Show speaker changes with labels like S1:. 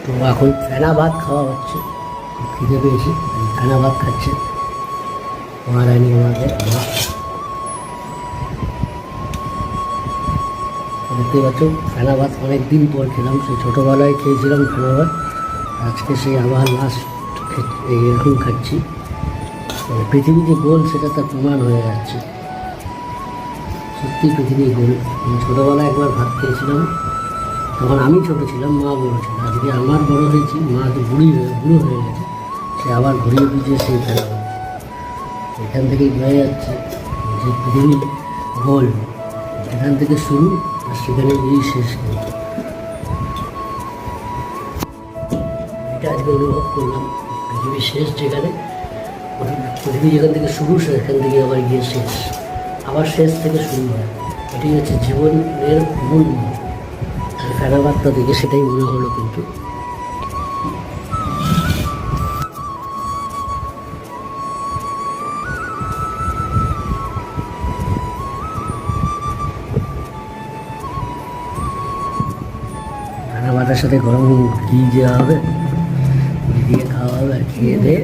S1: তো এখন ফেনা ভাত খাওয়া হচ্ছে, খিদে পেয়েছি, ফেনা ভাত খাচ্ছে মহারানী আমাদের মা। দেখতে পাচ্ছ ফেনা ভাত অনেক দিন পর খেলাম, সেই ছোটোবেলায় খেয়েছিলাম ফেনা ভাত, আজকে সেই আবার লাস্ট এরকম খাচ্ছি। পৃথিবী যে গোল সেটা তার প্রমাণ হয়ে যাচ্ছে, সত্যি পৃথিবী গোল। ছোটোবেলায় একবার ভাত খেয়েছিলাম, তখন আমি ছোটো ছিলাম, মা বড়ো ছিল। আজকে আমার বড়ো হয়েছি, মা তো বুড়ো হয়ে গেছে, সে আবার ঘুরিয়ে পিছিয়ে সেই ফেলা ভাত। এখান থেকেই বোঝা যাচ্ছে যে পৃথিবী গোল, এখান থেকে শুরু আর সেখানে গিয়েই শেষ কিন্তু। এটা আজকে অনুভব করলাম, পৃথিবীর শেষ যেখানে, পৃথিবী যেখান থেকে শুরু সেখান থেকে আবার গিয়ে শেষ, আবার শেষ থেকে শুরু হয়। এটাই হচ্ছে জীবনের মূল। ফেনা ভাতটা দেখে সেটাই মনে হলো। কিন্তু ফেনা ভাতের সাথে গরম ঘি দেওয়া হবে, ঘি দিয়ে খাওয়া হবে, আর খেয়ে দিয়ে